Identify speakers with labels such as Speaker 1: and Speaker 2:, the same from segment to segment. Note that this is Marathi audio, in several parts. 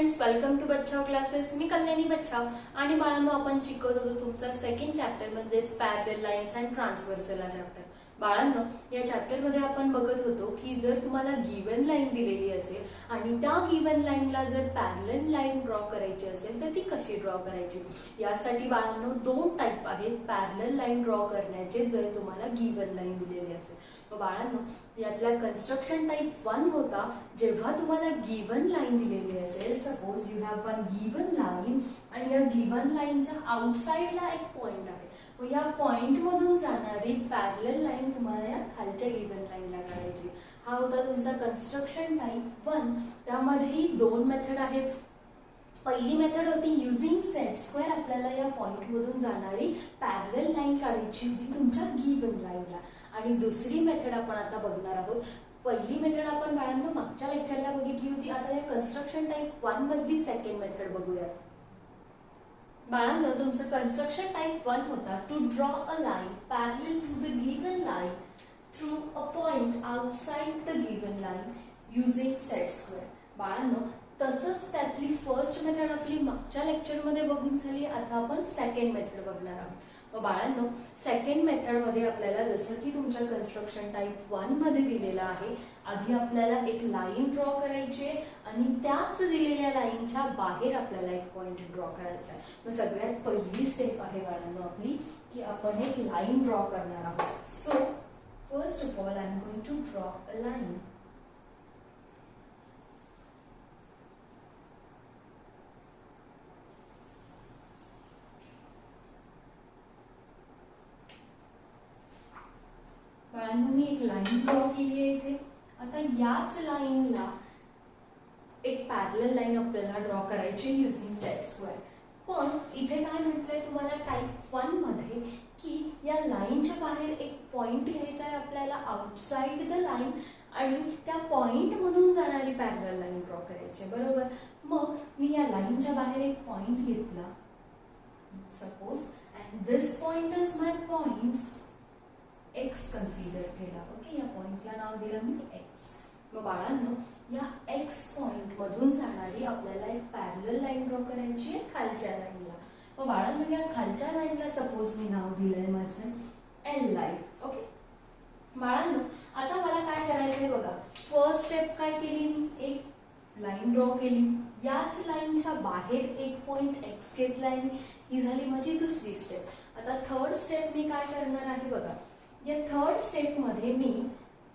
Speaker 1: Friends, welcome to Bacchav classes. मी कल्याणी बच्चाव आणि बाळांनो आपण शिकवत होतो तुमचा सेकंड चॅप्टर म्हणजेच पॅरलल लाईन्स अँड ट्रान्सव्हर्सल हा चॅप्टर. बाळांनो, या चॅप्टरमध्ये आपण बघत होतो की जर तुम्हाला गिवन लाईन दिलेली असेल आणि त्या गिवन लाईनला जर पॅरलल लाईन ड्रॉ करायची असेल तर ती कशी ड्रॉ करायची. यासाठी बाळांनो दोन टाईप आहेत पॅरलल लाईन ड्रॉ करण्याचे जर तुम्हाला गिवन लाईन दिलेली असेल. मग बाळांनो, यातला कन्स्ट्रक्शन टाईप 1 होता जेव्हा तुम्हाला गिवन लाईन दिलेली असेल. Suppose you have one given line आणि या गिवन लाईनच्या आउटसाइडला एक पॉइंट आहे. मग या पॉइंट मधून जाणारी पॅरलल लाईन तुम्हाला या खालच्या गिवन लाईनला काढायची. हा होता तुमचा कन्स्ट्रक्शन टाईप 1. त्यामध्येही दोन मेथड आहेत. पहिली मेथड होती युजिंग सेट स्क्वेअर. आपल्याला या पॉइंट मधून जाणारी पॅरलल लाईन काढायची होती तुमच्या गिवन लाईनला. आणि दुसरी मेथड आपण आता बघणार आहोत. पहिली मेथड आपण बाळांनो मागच्या लेक्चरला बघितली होती. आता या कन्स्ट्रक्शन टाईप 1 मधली सेकंड मेथड बघूयात. बाळांनो, तुमचं कन्स्ट्रक्शन टाईप 1 होता to draw a line parallel to the given line through a point outside the given line using set square. बाळांनो, तसंच त्यातली फर्स्ट मेथड आपली मागच्या लेक्चरमध्ये बघून झाली. आता आपण सेकंड मेथड बघणार आहोत. मग बाळांनो, सेकंड मेथडमध्ये आपल्याला जसं की तुमच्या कन्स्ट्रक्शन टाईप 1 मध्ये दिलेलं आहे, आधी आपल्याला एक लाईन ड्रॉ करायची आहे आणि त्याच दिलेल्या लाईनच्या बाहेर आपल्याला एक पॉइंट ड्रॉ करायचा आहे. मग सगळ्यात पहिली स्टेप आहे बाळांनो आपली की आपण एक लाईन ड्रॉ करणार आहोत. So first of all I am going to draw a line. बाळांनो, मी एक लाईन ड्रॉ केली आहे इथे. आता याच लाईनला एक पॅरलल लाईन आपल्याला ड्रॉ करायची युजिंग सेट स्क्वेअर. पण इथे काय म्हटलंय तुम्हाला टाईप 1 मध्ये की या लाईनच्या बाहेर एक पॉइंट घ्यायचा आहे आपल्याला आउटसाइड द लाईन आणि त्या पॉइंट मधून जाणारी पॅरलल लाईन ड्रॉ करायची, बरोबर. मग मी या लाईनच्या बाहेर एक पॉइंट घेतला suppose and this point is my points x consider केला. ओके, या पॉइंटला नाव दिलं मी एक्स. मग बाळांनो, या एक्स पॉइंट मधून जाणारी आपल्याला एक पॅरलल लाईन ड्रॉ करायची आहे खालच्या लाईनला. मग बाळांनो, या खालच्या लाईनला सपोज मी नाव दिलंय माझं एल लाईन. ओके बाळांनो, आता मला काय करायचंय बघा. फर्स्ट स्टेप काय केली, मी एक लाईन ड्रॉ केली. याच लाईनच्या बाहेर एक पॉइंट एक्स घेतलाय मी. ही झाली माझी दुसरी स्टेप. आता थर्ड स्टेप मी काय करणार आहे बघा. या थर्ड स्टेपमध्ये मी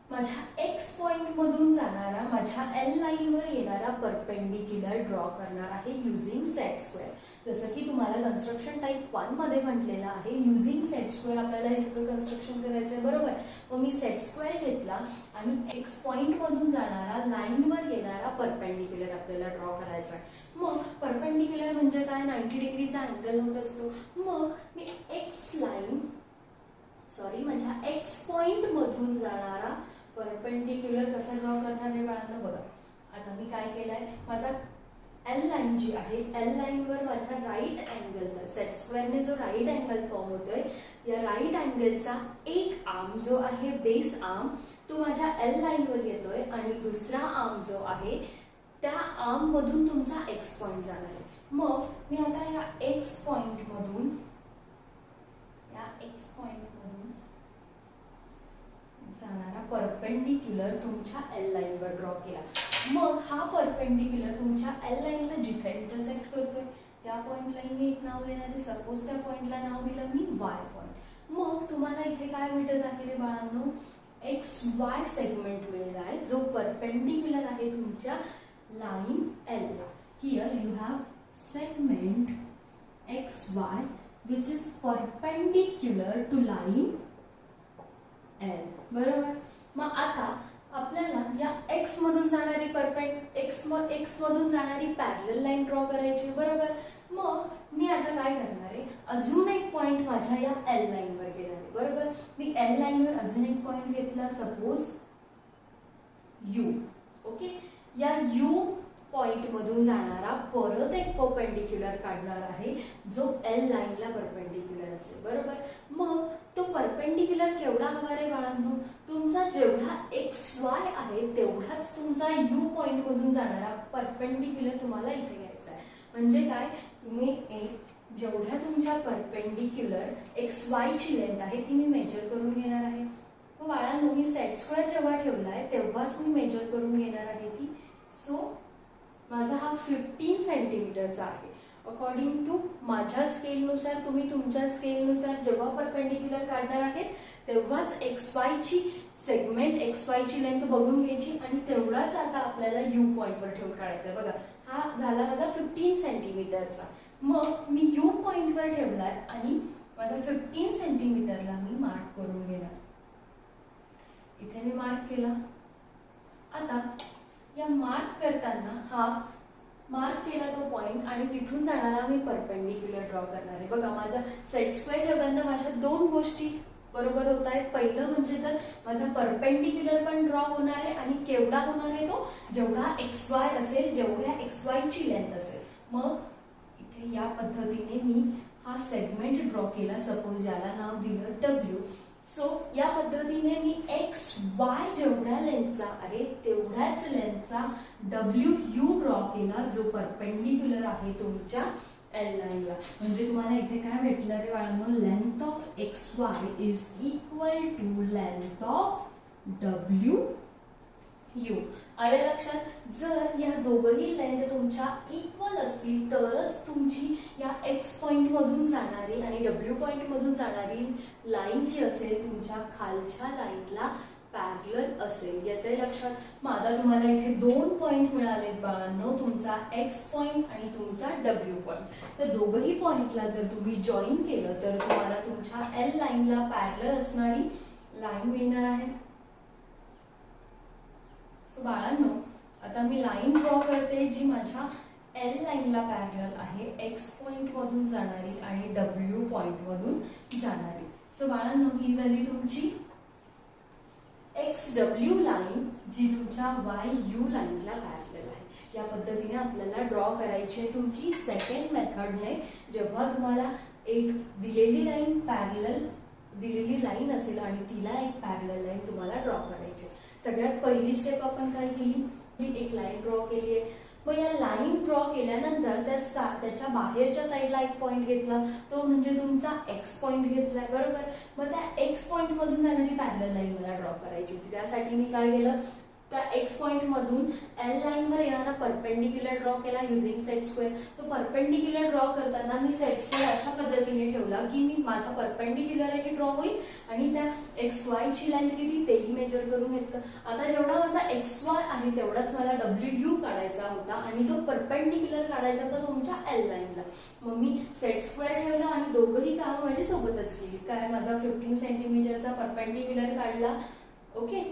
Speaker 1: माझ्या एक्स पॉइंट मधून जाणारा माझ्या एल लाईनवर येणारा परपेंडिक्युलर ड्रॉ करणार आहे युजिंग सेट स्क्वेअर. जसं की तुम्हाला कन्स्ट्रक्शन टाईप 1 मध्ये म्हटलेलं आहे युजिंग सेट स्क्वेअर आपल्याला हे सगळं कन्स्ट्रक्शन करायचं आहे, बरोबर. मग मी सेट स्क्वेअर घेतला आणि एक्स पॉइंट मधून जाणारा लाईनवर येणारा परपेंडिक्युलर आपल्याला ड्रॉ करायचा आहे. मग परपेंडिक्युलर म्हणजे काय, 90 डिग्रीचा अँगल होत असतो. मग मी माझ्या एक्स पॉइंट मधून जाणारा परपेंडिक्युलर कसा ड्रॉ करणार आहे बाळांनो बघा. आता मी काय केलंय, माझा एल लाईन जी आहे एल लाईनवर माझ्या राईट अँगलचा सेट स्क्वेअरने जो राईट अँगल फॉर्म होतोय, या राईट अँगलचा एक आर्म जो आहे बेस आर्म तो माझ्या एल लाईनवर येतोय आणि दुसरा आर्म जो आहे त्या आर्म मधून तुमचा एक्स पॉइंट जाणार आहे. मग मी आता या एक्स पॉइंट मधून जाणारा परपेंडिक्युलर तुमच्या एल लाईनवर ड्रॉ केला. मग हा परपेंडिक्युलर तुमच्या एल लाईनला जिथे इंटरसेक्ट करतोय त्या पॉइंटला मी एक नाव देणार आहे. सपोज त्या पॉइंटला नाव दिलं मी वाय पॉइंट. मग तुम्हाला इथे काय भेटत आहे रे बाळांनो, एक्स वाय सेगमेंट मिळेल आहे जो परपेंडिक्युलर आहे तुमच्या लाईन एल ला. Here you have segment X Y which is perpendicular to line L, बरोबर. मग आता आपल्याला या एक्स मधून जाणारी एक्स मधून जाणारी पॅरलल लाईन ड्रॉ करायची, बरोबर. मग मी आता काय करणार आहे, अजून एक पॉइंट माझ्या या एल लाईनवर घेणार आहे, बरोबर. मी एल लाईनवर अजून एक पॉइंट घेतला सपोज यू. ओके, या यू पॉइंट मधून जाणारा परत एक परपेंडिक्युलर काढणार आहे जो एल लाईनला परपेंडिक्युलर असेल, बरोबर. मग तो परपेंडिक्युलर केवढा हवा रे बाळांनो, तुमचा जेवढा एक्स वाय आहे तेवढाच तुमचा यू पॉइंट मधून जाणारा परपेंडिक्युलर तुम्हाला इथे घ्यायचा आहे. म्हणजे काय, तुम्ही एक जेवढ्या तुमच्या परपेंडिक्युलर एक्स वाय ची लेंथ आहे ती मी मेजर करून घेणार आहे. मग बाळांनो मी सेट स्क्वेअर जेव्हा ठेवलाय तेव्हाच मी मेजर करून घेणार आहे ती. सो माझा हा 15 सेंटीमीटरचा आहे. अकॉर्डिंग टू माझ्या स्केलनुसार, तुम्ही तुमच्या स्केलनुसार जेव्हा परपेंडिक्युलर काढणार आहेत तेव्हाच एक्स वाय ची सेगमेंट, एक्स वाय ची लेंथ बघून घ्यायची आणि तेवढाच आता आपल्याला यू पॉइंटवर ठेवून काढायचा आहे. बघा हा झाला माझा 15 सेंटीमीटरचा. मग मी यू पॉइंटवर ठेवलाय आणि माझा 15 सेंटीमीटरला मी मार्क करून घेणार. इथे मी मार्क केला. आता या मार्क करताना हा मार्क केला तो पॉइंट आणि तिथून जाणारा मी परपेंडिक्युलर ड्रॉ करणार आहे. बघा माझा सेट स्क्वेअर ठेवताना माझ्या दोन गोष्टी बरोबर होत आहेत. पहिलं म्हणजे तर माझा परपेंडिक्युलर पण ड्रॉ होणार आहे आणि केवढा होणार आहे तो, जेवढा एक्स वाय असेल, जेवढ्या एक्स वाय ची लेंथ असेल. मग इथे या पद्धतीने मी हा सेगमेंट ड्रॉ केला. सपोज याला नाव दिलं डब्ल्यू. सो या पद्धतीने मी एक्स वाय जेवढ्या लेंथचा आहे तेवढ्याच लेंथचा डब्ल्यू यू ड्रॉ केला जो परपेंडिक्युलर आहे तुमच्या एल लाईनला. म्हणजे तुम्हाला इथे काय भेटलं रे बाळांनो, length of X Y is equal to length of W U. आले लक्षात. जर या दोघही लेंथ तुमच्या इक्वल असतील तरच तुमची या एक्स पॉइंट मधून जाणारी आणि डब्ल्यू पॉइंट मधून जाणारी लाईन जी असेल तुमच्या खालच्या लाईनला पॅरलल असेल. येते लक्षात. मग आता तुम्हाला इथे दोन पॉइंट मिळालेत बाळांनो, तुमचा एक्स पॉइंट आणि तुमचा डब्ल्यू पॉइंट. तर दोघही पॉइंटला जर तुम्ही जॉईन केलं तर तुम्हाला तुमच्या एल लाईनला पॅरलल असणारी लाईन मिळणार आहे. सो बाळांनो आता मी लाईन ड्रॉ करते जी माझ्या एल लाईनला पॅरलल आहे, एक्स पॉइंट मधून जाणारी आणि डब्ल्यू पॉइंट मधून जाणारी. सो बाळांनो ही झाली तुमची एक्स डब्ल्यू लाईन जी तुमच्या वाय यू लाईनला पॅरलल आहे. या पद्धतीने आपल्याला ड्रॉ करायची आहे तुमची सेकंड मेथडने. जेव्हा तुम्हाला एक दिलेली लाईन पॅरलल दिलेली लाईन असेल आणि तिला एक पॅरलल लाईन तुम्हाला ड्रॉ करायची. सगळ्यात पहिली स्टेप आपण काय केली, एक लाईन ड्रॉ केली आहे. मग या लाईन ड्रॉ केल्यानंतर त्याच्या बाहेरच्या साईडला एक पॉइंट घेतला, तो म्हणजे तुमचा एक्स पॉइंट घेतलाय, बरोबर. मग त्या एक्स पॉइंट मधून जाणारी पॅरलल लाईन मला ड्रॉ करायची होती. त्यासाठी मी काय केलं, त्या एक्स पॉइंट मधून एल लाईनवर येणारा परपेंडिक्युलर ड्रॉ केला युझिंग सेट स्क्वेअर. तो परपेंडिक्युलर ड्रॉ करताना मी सेट स्क्वेअर अशा पद्धतीने ठेवला की मी माझा परपेंडिक्युलरही ड्रॉ होईल आणि त्या एक्स वाय ची लाईन किती तेही मेजर करून घेतलं. आता जेवढा माझा एक्स वाय आहे तेवढाच मला डब्ल्यू यू काढायचा होता आणि तो परपेंडिक्युलर काढायचा होता तुमच्या एल लाईनला. मग मी सेट स्क्वेअर ठेवला आणि दोघंही कामं माझी सोबतच केली. काय माझा 15 सेंटीमीटरचा परपेंडिक्युलर काढला, ओके,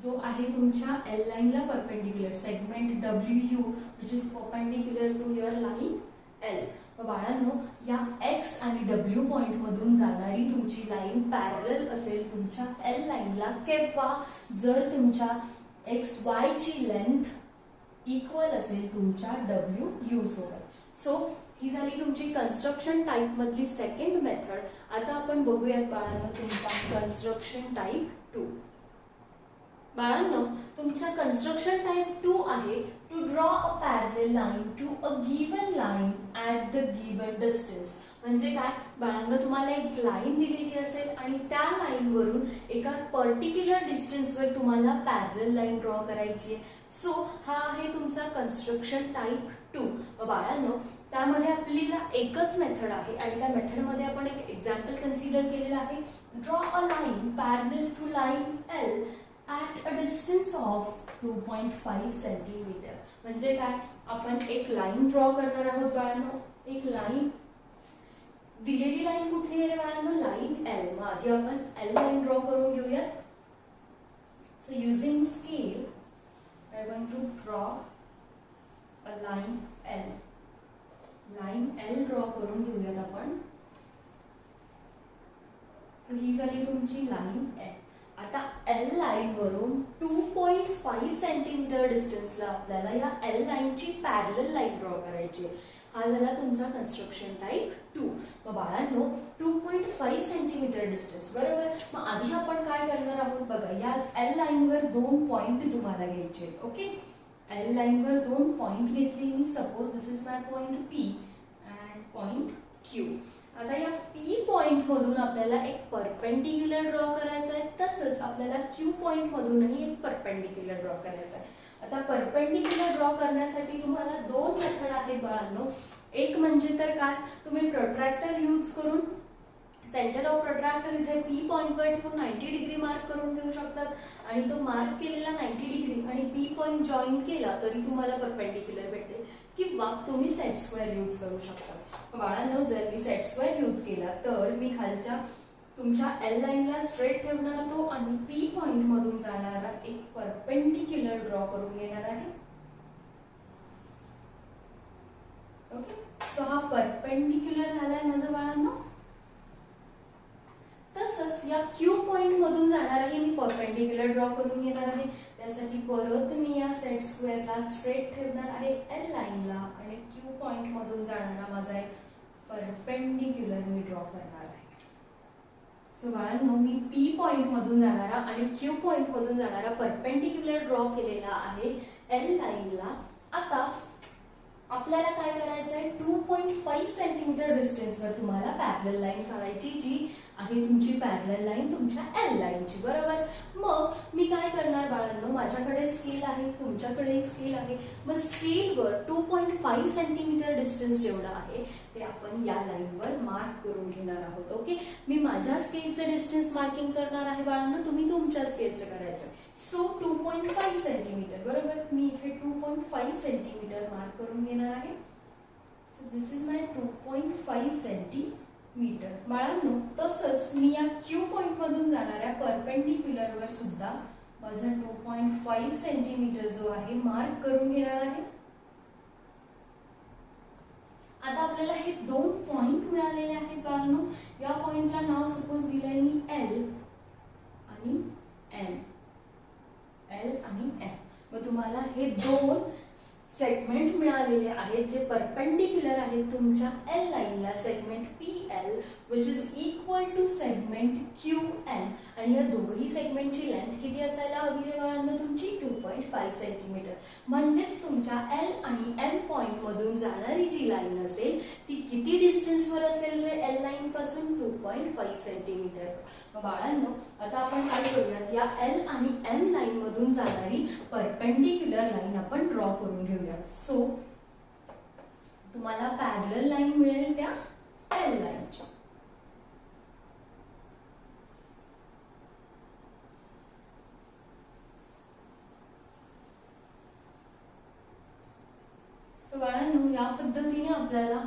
Speaker 1: जो आहे तुमच्या एल लाईनला perpendicular segment W U which is perpendicular to your line L. बाळांनो या एक्स आणि डब्ल्यू पॉइंट मधून जाणारी तुमची लाईन पॅरलल असेल तुमच्या एल लाईनला केव्हा, जर तुमच्या एक्स वाय ची लेंथ इक्वल असेल तुमच्या डब्ल्यू यू सोबत. सो ही झाली तुमची कन्स्ट्रक्शन टाईप मधली सेकंड मेथड. आता आपण बघूयात बाळांनो तुमचा कन्स्ट्रक्शन टाईप 2. बाळांनो तुमचा कन्स्ट्रक्शन टाइप 2 आहे to draw a parallel line to a given line at the given distance. म्हणजे काय बाळांनो, तुम्हाला एक लाईन दिलेली असेल आणि त्या लाईनवरून एका पर्टिक्युलर डिस्टन्सवर तुम्हाला पॅरलल लाईन ड्रॉ करायची आहे. सो हा आहे तुमचा कन्स्ट्रक्शन टाइप 2. बाळांनो त्यामध्ये आपल्याला एकच मेथड आहे आणि त्या मेथडमध्ये आपण एक एक्झाम्पल कन्सिडर केलेलं आहे. Draw a line parallel to line L at a distance of 2.5 centimetre. म्हणजे काय, आपण एक लाईन ड्रॉ करणार आहोत बाळांनो. एक लाईन दिलेली लाईन कुठली आहे बाळांनो, लाईन एल. मग आधी आपण एल लाईन ड्रॉ करून घेऊयात. So using scale I am going to draw a line L. Line L draw करून घेऊयात आपण. सो ही झाली तुमची लाईन एल. आता एल लाईन वरून 2.5 सेंटीमीटर डिस्टन्सला आपल्याला या एल लाईनची पॅरलल लाईन ड्रॉ करायची. हा झाला तुमचा कन्स्ट्रक्शन टाईप 2. मग बाळांनो 2.5 सेंटीमीटर डिस्टन्स बरोबर. मग आधी आपण काय करणार आहोत बघा, या एल लाईनवर 2 पॉइंट तुम्हाला घ्यायचे. ओके, एल लाईनवर 2 पॉइंट घेतली मी. Suppose this is my point P and point Q. आता या पी पॉइंट मधून आपल्याला एक परपेंडिक्युलर ड्रॉ करायचा आहे, तसंच आपल्याला क्यू पॉइंट मधूनही एक परपेंडिक्युलर ड्रॉ करायचा आहे. आता परपेंडिक्युलर ड्रॉ करण्यासाठी तुम्हाला 2 मेथड आहेत बाळांनो. एक म्हणजे तर काय, तुम्ही प्रोट्रॅक्टर यूज करून सेंटर ऑफ प्रोट्रॅक्टर इथे पी पॉइंटवर ठेवून 90 डिग्री मार्क करून घेऊ शकतात आणि तो मार्क केलेला 90 डिग्री आणि पी पॉइंट जॉईन केला तरी तुम्हाला परपेंडिक्युलर भेटेल. किंवा तुम्ही सेट स्क्वेअर यूज करू शकता. बाळांनो जर मी सेट स्क्वेअर यूज केला तर मी खालच्या तुमच्या एल लाईनला स्ट्रेट ठेवणार तो आणि पी पॉइंट मधून जाणारा एक परपेंडिक्युलर ड्रॉ करून घेणार आहे. ओके, सो हा परपेंडिक्युलर झालाय माझा बाळांनो. तसंच या क्यू पॉइंट मधून जाणाराही मी परपेंडिक्युलर ड्रॉ करून घेणार आहे. त्यासाठी परत मी या सेट स्क्वेअरला स्ट्रेट ठेवणार आहे एल लाईनला आणि क्यू पॉइंट मधून जाणारा माझा एक परपेंडिक्युलर मी ड्रॉ करणार आहे. सो बाळांनो मी पी पॉइंट मधून जाणारा आणि क्यू पॉइंट मधून जाणारा परपेंडिक्युलर ड्रॉ केलेला आहे एल लाईनला. आता आपल्याला काय करायचं आहे, 2.5 सेंटीमीटर डिस्टन्सवर तुम्हाला पॅरलल लाईन काढायची, जी आहे तुमची पॅरलल लाईन तुमच्या एल लाईनची बरोबर. मग मी काय करणार बाळांनो, माझ्याकडे स्केल आहे, तुमच्याकडेही स्केल आहे. मग स्केलवर 2.5 सेंटीमीटर डिस्टन्स जेवढा आहे ते आपण या लाईनवर मार्क करून घेणार आहोत. ओके, मी माझ्या स्केलचं डिस्टन्स मार्किंग करणार आहे बाळांनो, तुम्ही तुमच्या स्केलचं करायचं. सो 2.5 सेंटीमीटर बरोबर. मी इथे 2.5 सेंटीमीटर मार्क करून घेणार आहे. So this is my 2.5 centimetre बाळांनो. तसंच मी या क्यू पॉइंट मधून जाणाऱ्या परपेंडिक्युलर वर सुद्धा माझा 2.5 सेंटीमीटर जो आहे मार्क करून घेणार आहे. आता आपल्याला हे 2 पॉइंट मिळालेले आहेत बाळांनो. या पॉइंटला नाव सपोज दिलंय मी एल आणि एम, एल आणि एम. मग तुम्हाला हे 2 सेगमेंट मिळालेले आहेत जे परपेंडिक्युलर आहेत तुमच्या एल लाईनला. Segment P L which is equal to segment Q N. आणि या दोघही सेगमेंटची लेंथ किती असायला हवी रे बाळांनो तुमची, 2.5 सेंटीमीटर. म्हणजेच तुमच्या एल आणि एम पॉइंट मधून जाणारी जी लाईन असेल ती किती डिस्टन्सवर असेल रे एल लाईन पासून, 2.5 सेंटीमीटर. मग बाळांनो आता आपण काय करूयात, या एल आणि एम लाईन मधून जाणारी परपेंडिक्युलर लाईन आपण ड्रॉ करून घेऊयात. सो तुम्हाला पॅरलल लाईन मिळेल त्या एल लाईनच्या. सो बाळांनो या पद्धतीने आपल्याला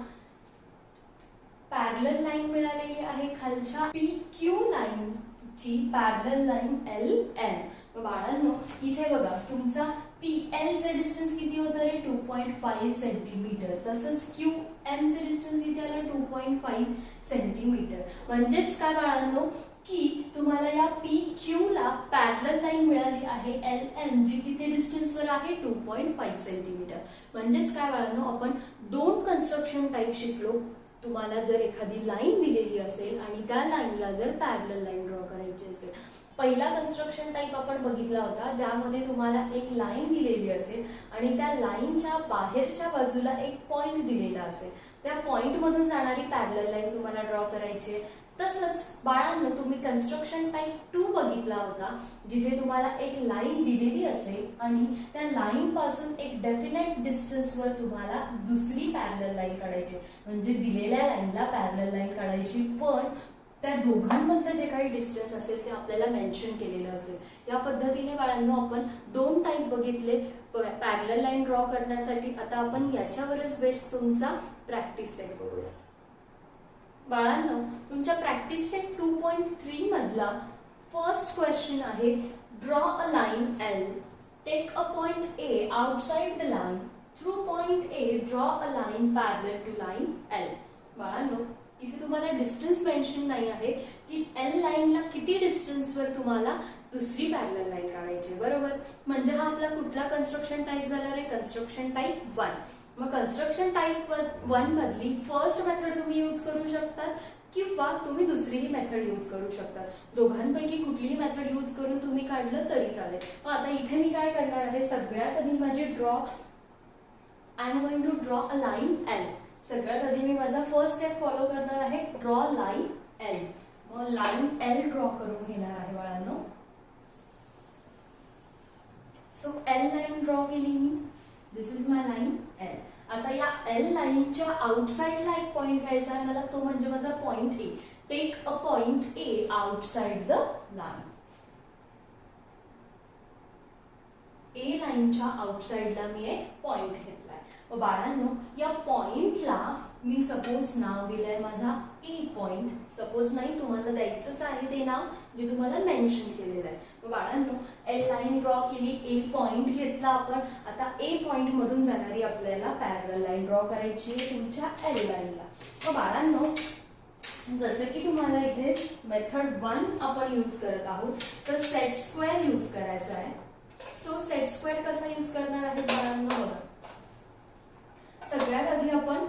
Speaker 1: पॅरलल लाईन मिळालेली आहे खालच्या पी क्यू लाईन ची पॅरलल लाईन एल एम. बाळांनो इथे बघा तुमचा पी एल चे डिस्टन्स किती होतं रे, 2.5 सेंटीमीटर. तसंच क्यू एम चे डिस्टन्स किती आलं, 2.5 सेंटीमीटर. म्हणजेच काय बाळांनो की तुम्हाला या पी क्यू ला पॅरलल लाईन मिळाली आहे एल एम, जी किती डिस्टन्सवर आहे, 2.5 सेंटीमीटर. म्हणजेच काय बाळांनो आपण 2 कन्स्ट्रक्शन टाईप शिकलो. तुम्हाला जर एखादी लाईन दिलेली असेल आणि त्या लाईनला जर पॅरलल लाईन ड्रॉ करायची असेल, पहिला कन्स्ट्रक्शन टाईप आपण बघितला होता ज्यामध्ये तुम्हाला एक लाईन दिलेली असेल आणि त्या लाईनच्या बाहेरच्या बाजूला एक पॉइंट दिलेला असेल, त्या पॉइंट मधून जाणारी पॅरलल लाईन तुम्हाला ड्रॉ करायची आहे. तसंच बाळांनो तुम्ही कन्स्ट्रक्शन टाईप 2 बघितला होता जिथे तुम्हाला एक लाईन दिलेली असेल आणि त्या लाईन पासून एक डेफिनेट डिस्टन्सवर तुम्हाला दुसरी पॅरलल लाईन काढायची. म्हणजे दिलेल्या लाईनला पॅरलल लाईन काढायची, पण त्या दोघांमधलं जे काही डिस्टन्स असेल ते आपल्याला मेन्शन केलेलं असेल. या पद्धतीने बाळांनो आपण 2 टाईप बघितले पॅरलल लाईन ड्रॉ करण्यासाठी. आता आपण याच्यावरच बेस्ड तुमचा प्रॅक्टिस सेट बघूया. बाळांनो तुमच्या प्रॅक्टिस सेट 2.3 मधला फर्स्ट क्वेश्चन आहे, draw a line L, take a point A outside the line, through point A draw a line parallel to line L. बाळांनो इथे तुम्हाला डिस्टन्स मेन्शन नाही आहे की एल लाईनला किती डिस्टन्सवर तुम्हाला दुसरी पॅरलल लाईन काढायची, बरोबर. म्हणजे हा आपला कुठला कन्स्ट्रक्शन टाईप झाला रे? Construction type 1. मग कन्स्ट्रक्शन टाईप 1 मधली फर्स्ट मेथड तुम्ही यूज करू शकतात किंवा तुम्ही दुसरीही मेथड यूज करू शकतात. दोघांपैकी कुठलीही मेथड यूज करून तुम्ही काढलं तरी चालेल. मग आता इथे मी काय करणार आहे, सगळ्यात आधी माझी I am going to draw a line L. सगळ्यात आधी मी माझा फर्स्ट स्टेप फॉलो करणार आहे, ड्रॉ लाईन एल. मग लाईन एल ड्रॉ करून घेणार आहे बाळांनो. सो एल लाईन ड्रॉ केली मी. This is my line L. आता या एल लाईनच्या आउटसाइडला एक पॉइंट घ्यायचा आहे मला, तो म्हणजे माझा point A. Take a point A outside the line. A लाईनच्या आउटसाइडला मी एक पॉइंट घेतलाय. बाळांनो, या पॉइंटला मी सपोज नाव दिलंय माझा ए पॉइंट. सपोज नाही, तुम्हाला द्यायचंच आहे ते नाव जे तुम्हाला मेन्शन केलेलं आहे. बाळांनो, एल लाईन ड्रॉ केली, ए पॉइंट घेतला आपण. आता ए पॉइंट मधून जाणारी आपल्याला पॅरलल लाईन ड्रॉ करायची आहे तुमच्या एल लाईनला. बाळांनो, जसं की तुम्हाला इथे मेथड 1 आपण यूज करत आहोत, तर सेट स्क्वेअर यूज करायचा आहे. सो सेट स्क्वेअर कसा यूज करणार आहे बाळांनो? बघा, सगळ्यात आधी आपण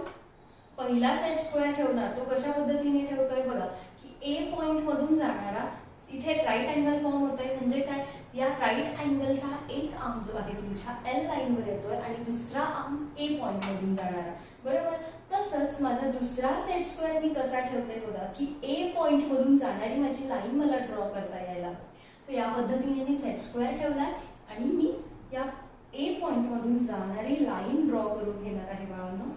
Speaker 1: पहिला सेट स्क्वेअर ठेवणार. तो कशा पद्धतीने ठेवतोय बघा, की ए पॉइंट मधून जाणारा, इथे राईट अँगल फॉर्म होतोय. म्हणजे काय, या राईट अँगलचा एक आर्म जो आहे तुमच्या एल लाईन वर येतोय आणि दुसरा आर्म ए पॉइंट मधून जाणारा, बरोबर. तसंच माझा दुसरा सेट स्क्वेअर मी कसा ठेवतोय बघा, की ए पॉइंट मधून जाणारी माझी लाईन मला ड्रॉ करता यायला. तर या पद्धतीने मी सेट स्क्वेअर ठेवलाय आणि मी या ए पॉइंट मधून जाणारी लाईन ड्रॉ करून घेणार आहे बाळांनो.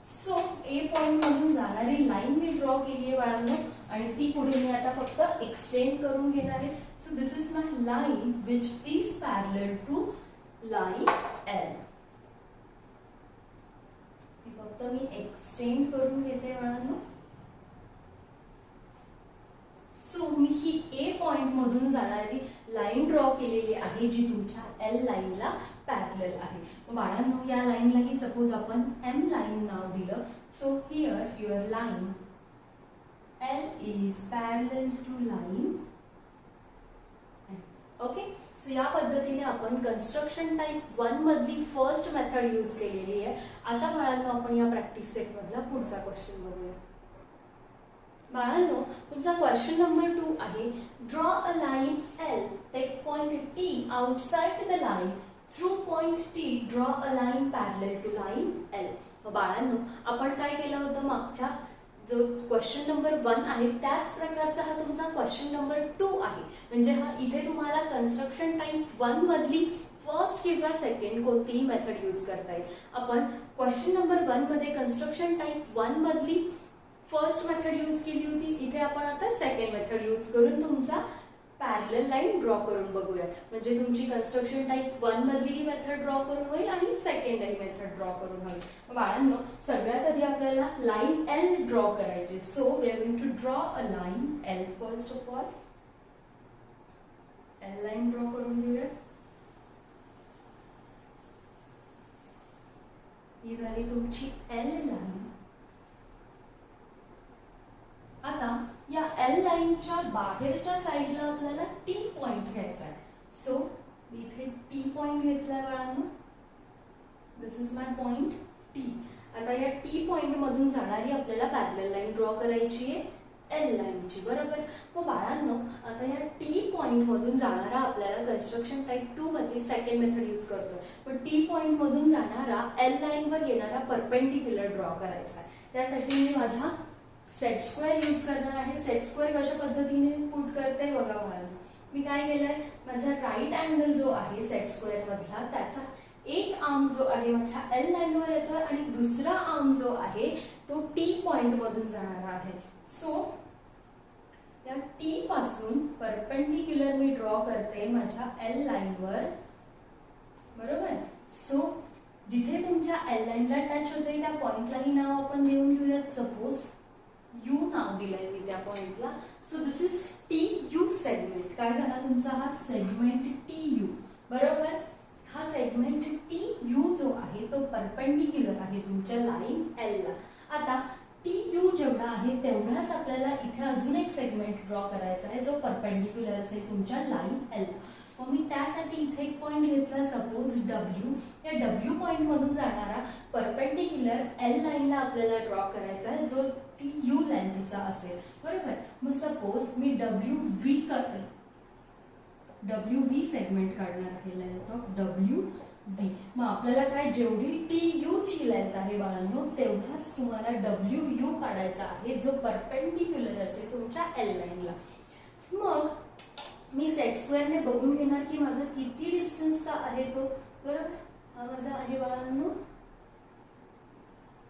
Speaker 1: सो ए पॉइंट मधून जाणारी लाईन मी ड्रॉ केली आहे बाळांनो, आणि ती पुढे मी आता फक्त एक्सटेंड करून घेणार आहे. So this is my line which is parallel to line L. ती फक्त मी एक्सटेंड करून घेते बाळांनो. सो मी ही ए पॉइंट मधून जाणारी लाईन ड्रॉ केलेली आहे जी तुमच्या एल लाईनला पॅरलल आहे. बाळांनो, या लाईनलाही सपोज आपण एम लाईन नाव दिलं. So here your line L is parallel to line M. Okay. So या पद्धतीने आपण कन्स्ट्रक्शन टाईप 1 मधली फर्स्ट मेथड यूज केलेली आहे. आता बाळांनो, आपण या प्रॅक्टिस सेट मधला पुढचा क्वेश्चन बघूया. बाळांनो, तुमचा क्वेश्चन नंबर 2 आहे, draw a line L, take point T outside the line, through point T draw a line parallel to line L. बाळांनो, आपण काय केलं होतं, मागच्या जो क्वेश्चन नंबर 1 आहे त्याच प्रकारचा हा तुमचा क्वेश्चन नंबर 2 आहे. म्हणजे हा इथे तुम्हाला कन्स्ट्रक्शन टाईप 1 मधली फर्स्ट किंवा सेकंड कोणतीही मेथड यूज करता येईल. आपण क्वेश्चन नंबर 1 मध्ये कन्स्ट्रक्शन टाईप 1 मधली फर्स्ट मेथड यूज केली होती. इथे आपण आता सेकंड मेथड यूज करून तुमचा पॅरलल लाईन ड्रॉ करून बघूयात. म्हणजे तुमची कन्स्ट्रक्शन टाईप 1 मधली ही मेथड ड्रॉ करून होईल आणि सेकंड ही मेथड ड्रॉ करून होईल. बाळांनो, सगळ्यात आधी आपल्याला लाईन एल ड्रॉ करायची. So we are going to draw a line L. First of all L line draw करून घेऊया. ही झाली तुमची एल लाईन. आता या एल लाईनच्या बाहेरच्या साईडला आपल्याला टी पॉइंट घ्यायचा आहे. सो मी इथे टी पॉइंट घेतलाय बाळांनो. This is my point T. आता या टी पॉइंट मधून जाणारी आपल्याला पॅरलल लाईन ड्रॉ करायची आहे एल लाईनची, बरोबर. मग बाळांनो, आता या टी पॉइंट मधून जाणारा आपल्याला कन्स्ट्रक्शन टाईप 2 मधली सेकंड मेथड यूज करतोय. पण टी पॉइंट मधून जाणारा एल लाईन वर येणारा परपेंडिक्युलर ड्रॉ करायचा आहे. त्यासाठी मी माझा सेट स्क्वेअर यूज करणार आहे. सेट स्क्वेअर कशा पद्धतीने पुट करते बघा बाळांनो. मी काय केलंय, माझा राईट अँगल जो आहे सेट स्क्वेअर मधला त्याचा एक आर्म जो आहे माझ्या एल लाईन वर येतोय आणि दुसरा आर्म जो आहे तो टी पॉइंट मधून जाणारा आहे. सो या टी पासून परपेंडिक्युलर मी ड्रॉ करते माझ्या एल लाईन वर, बरोबर. सो जिथे तुमच्या एल लाईनला टच होते त्या पॉइंटलाही नाव आपण देऊन घेऊयात. सपोज यू नाव दिलंय मी त्या पॉइंटला. So this is T U segment. काय झाला तुमचा हा सेगमेंट टी यू, बरोबर. हा सेगमेंट टी यू जो आहे तो परपेंडिक्युलर आहे तुमच्या लाईन एल ला. आता टी यू जेवढा आहे तेवढाच आपल्याला इथे अजून एक सेगमेंट ड्रॉ करायचा आहे जो परपेंडिक्युलर असेल तुमच्या लाईन एल. मग मी त्यासाठी इथे एक पॉईंट घेतला सपोज डब्ल्यू. या डब्ल्यू पॉईंट मधून जाणारा परपेंडिक्युलर एल लाईनला आपल्याला ड्रॉ करायचा आहे जो टी यू लेंथचा असेल. बरोबर. मग सपोज मी डब्ल्यू व्ही सेगमेंट काढणार आहे, लेंथ ऑफ डब्ल्यू व्ही. मग आपल्याला काय, जेवढी टी यू ची लेंथ आहे बाळांनो तेवढाच तुम्हाला डब्ल्यू यू काढायचा आहे जो परपेंडिक्युलर असेल तुमच्या एल लाईनला. मग मी सेट स्क्वेअरने बघून घेणार की माझा किती डिस्टन्सचा आहे तो. बरोबर. हा माझा आहे बाळांनो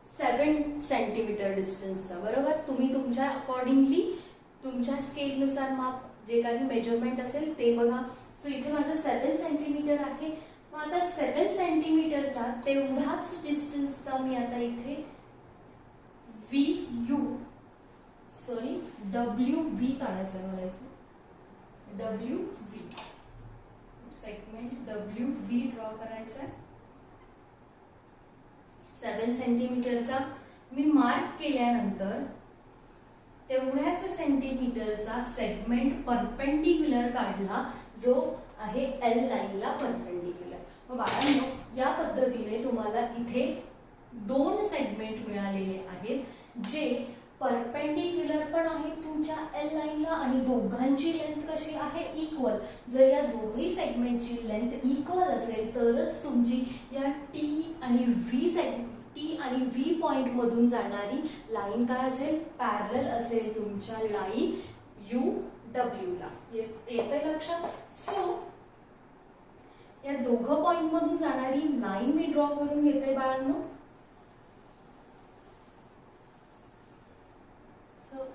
Speaker 1: 7 सेंटीमीटर डिस्टन्सचा. बरोबर. तुम्ही तुमच्या अकॉर्डिंगली तुमच्या स्केलनुसार माप जे काही मेजरमेंट असेल ते बघा. सो इथे माझं 7 सेंटीमीटर आहे. मग आता 7 सेंटीमीटरचा तेवढाच डिस्टन्सचा मी आता इथे डब्ल्यू व्ही काढायचा आहे मला इथे. W V segment W V draw करायचा आहे 7 सेंटीमीटरचा. मी मार्क केल्यानंतर तेवढ्याच सेंटीमीटरचा सेगमेंट परपेंडिक्युलर काढला जो आहे एल लाईनला परपेंडिक्युलर. मग बाळांनो या पद्धतीने तुम्हाला इथे 2 सेगमेंट मिळालेले आहेत जे परपेंडिक्युलर पण आहेत तुमच्या एल लाईनला आणि दोघांची लेंथ कशी आहे, इक्वल. जर या दोघही सेगमेंटची लेंथ इक्वल असेल तरच तुमची या टी आणि व्ही पॉइंट मधून जाणारी लाईन काय असेल, पॅरलल असेल तुमच्या लाईन यू डब्ल्यू ला. येतंय लक्षात. सो या दोघं पॉइंट मधून जाणारी लाईन मी ड्रॉ करून घेते बाळांनो.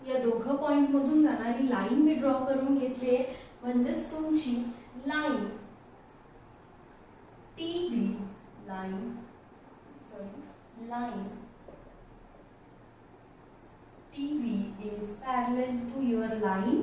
Speaker 1: या दोघं पॉइंट मधून जाणारी लाईन मी ड्रॉ करून घेतली. म्हणजेच तुमची line T V line T V is parallel to your line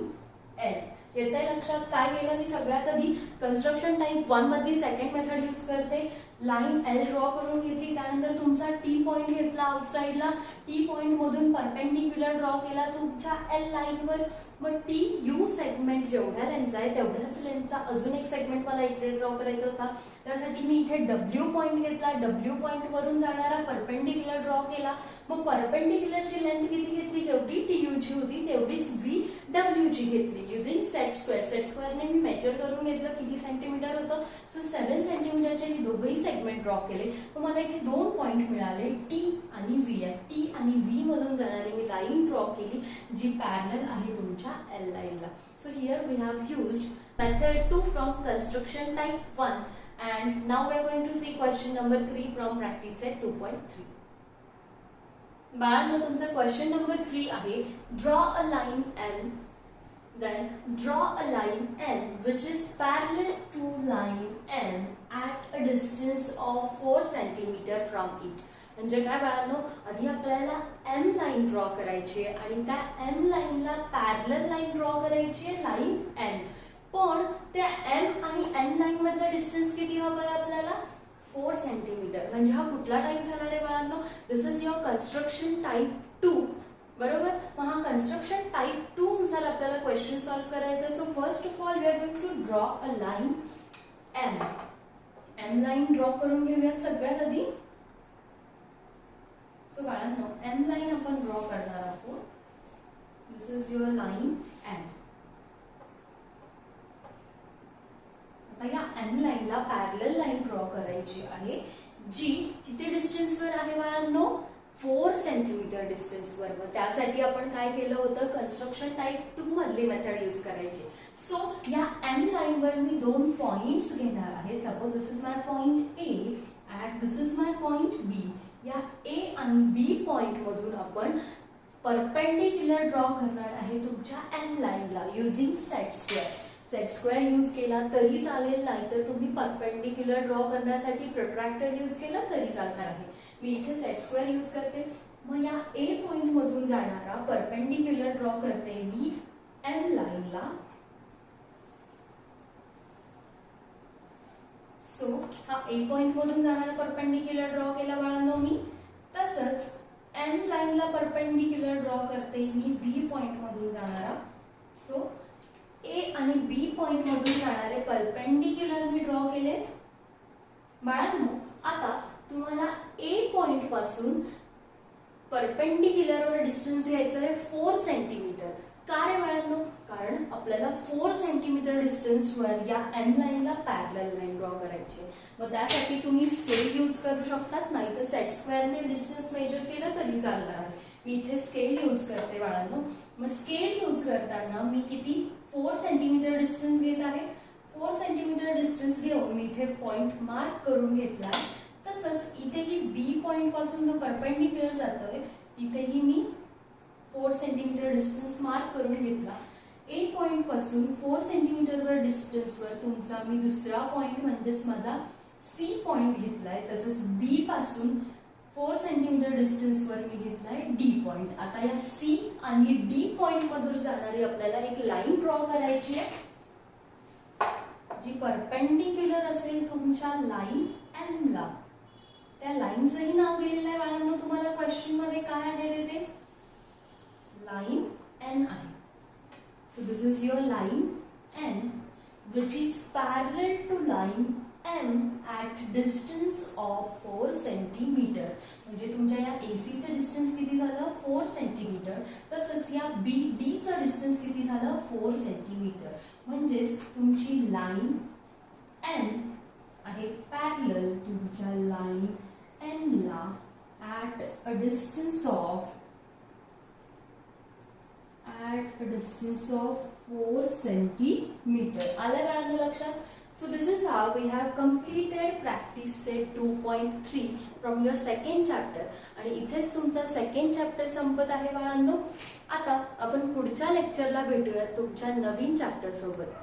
Speaker 1: L. येतंय लक्षात. काय केलं मी सगळ्यात आधी कन्स्ट्रक्शन टाइप 1 मधली सेकंड मेथड यूज करते. लाईन एल ड्रॉ करून घेतली. त्यानंतर तुमचा टी पॉइंट घेतला आउटसाइडला. टी पॉइंट मधून परपेंडिक्युलर ड्रॉ केला तुमच्या एल लाईनवर. मग टी यू सेगमेंट जेवढ्या लेंथचा आहे तेवढ्याच लेंथचा अजून एक सेगमेंट मला इकडे ड्रॉ करायचा होता. त्यासाठी मी इथे डब्ल्यू पॉइंट घेतला. डब्ल्यू पॉइंट वरून जाणारा परपेंडिक्युलर ड्रॉ केला. मग परपेंडिक्युलरची लेंथ किती घेतली, जेवढी टी यू ची होती तेवढीच व्ही डब्ल्यू ची घेतली युजिंग सेट स्क्वेअर. सेट स्क्वेअरने मी मेजर करून घेतलं किती सेंटीमीटर होतं. सो 7 सेंटीमीटरचे मी दोघंही सेगमेंट ड्रॉ केले. मग मला इथे 2 पॉइंट मिळाले टी आणि व्ही. आहे टी आणि व्ही मधून जाणारी मी लाईन ड्रॉ केली जी पॅरलल आहे तुमच्या एल लाईनला. So here we have used method 2 from construction type 1 and now we are going to see question number 3 from practice set 2.3. बाळांनो तुमचा क्वेश्चन नंबर 3 आहे draw a line N, then draw a line N which is parallel to line N at a distance of 4 cm from it. म्हणजे काय बाळांनो, आधी आपल्याला एम लाईन ड्रॉ करायची आहे आणि त्या एम लाईनला पॅरलल लाईन ड्रॉ करायची आहे लाईन एन. पण त्या एम आणि एन लाईन मधला डिस्टन्स किती हवा आहे आपल्याला, 4 सेंटीमीटर. म्हणजे हा कुठला टाइप झाला रे बाळांनो, this is your construction type 2. बरोबर. मग हा कन्स्ट्रक्शन टाइप 2 नुसार आपल्याला क्वेश्चन सॉल्व करायचा. So first of all we are going to draw a line M. M line draw करून घेऊयात सगळ्यात आधी. सो बाळांनो एम लाईन आपण ड्रॉ करणार आहोत. दिस इज युअर लाईन एम. आता या एम लाईनला पॅरलल लाईन ड्रॉ करायची आहे जी किती डिस्टन्सवर आहे बाळांनो, 4 सेंटीमीटर डिस्टन्सवर. त्यासाठी आपण काय केलं होतं, कन्स्ट्रक्शन टाइप 2 मधली मेथड यूज करायची. सो या एम लाईनवर मी 2 पॉइंट्स घेणार आहे. Suppose this is my point A and this is my point B. या ए आणि बी पॉइंट मधून आपण परपेंडिक्युलर ड्रॉ करणार आहे तुमच्या एम लाईनला using set square. Set square use केला तरी चालेल, नाहीतर तुम्ही परपेंडिक्युलर ड्रॉ करण्यासाठी प्रोट्रॅक्टर यूज केला तरी चालणार आहे. मी इथे सेट स्क्वेअर यूज करते. मग या ए पॉइंट मधून जाणारा परपेंडिक्युलर ड्रॉ करते मी एम लाईनला. सो हा ए पॉइंट मधून जाणारा परपेंडिक्युलर ड्रॉ केला बाळांनो मी. तसंच एम एम लाईनला परपेंडिक्युलर ड्रॉ करते मी बी पॉइंट मधून जाणारा. सो ए आणि बी पॉइंट मधून जाणारे परपेंडिक्युलर मी ड्रॉ केले. बाळांनो आता तुम्हाला ए पॉइंट पासून परपेंडिक्युलर वर डिस्टन्स घ्यायचं आहे 4 सेंटीमीटर. का रे बाळांनो? कारण आपल्याला 4 सेंटीमीटर डिस्टन्स वर या एम लाईनला पॅरलल लाईन ड्रॉ करायची. मग त्यासाठी तुम्ही स्केल यूज करू शकतात, नाही तर सेट स्क्वेअरने डिस्टन्स मेजर केलं तरी चालणार आहे. मी इथे स्केल यूज करते बाळांनो. मग स्केल यूज करताना मी किती 4 सेंटीमीटर डिस्टन्स घेत आहे. 4 सेंटीमीटर डिस्टन्स घेऊन मी इथे पॉइंट मार्क करून घेतला. तसंच इथेही बी पॉइंट पासून जो परपेंडिक्युलर जातोय तिथेही मी 4 सेंटीमीटर डिस्टन्स मार्क करून घेतला. ए पॉइंट पासून 4 सेंटीमीटर वर डिस्टन्स वर तुमचा मी दुसरा पॉइंट म्हणजेच माझा सी पॉइंट घेतलाय. तसंच बी पासून 4 सेंटीमीटर डिस्टन्स वर मी घेतलाय डी पॉइंट. आता या सी आणि डी पॉइंट मधून जाणारी आपल्याला एक लाईन ड्रॉ करायची आहे जी परपेंडिक्युलर असेल तुमच्या लाईन एम ला. त्या लाईनचंही नाव दिलेलं आहे बाळांनो तुम्हाला क्वेश्चन मध्ये. काय आहे ते? लाईन एन आहे. So this is your line N which is parallel to line M at distance of 4 centimetre. म्हणजे तुमच्या या एसीचं डिस्टन्स किती झालं? 4 सेंटीमीटर. तसंच या बी डीचं डिस्टन्स किती झालं? 4 सेंटीमीटर. म्हणजेच तुमची लाईन एन आहे पॅरलल तुमच्या लाईन एन ला at a distance of 4 centimetre. आलं बाळांनो लक्षात? So this is how we have completed practice set 2.3 from your second chapter. आणि इथेच तुमचा सेकंड चॅप्टर संपत आहे बाळांनो. आता आपण पुढच्या लेक्चरला भेटूयात तुमच्या नवीन चॅप्टर सोबत.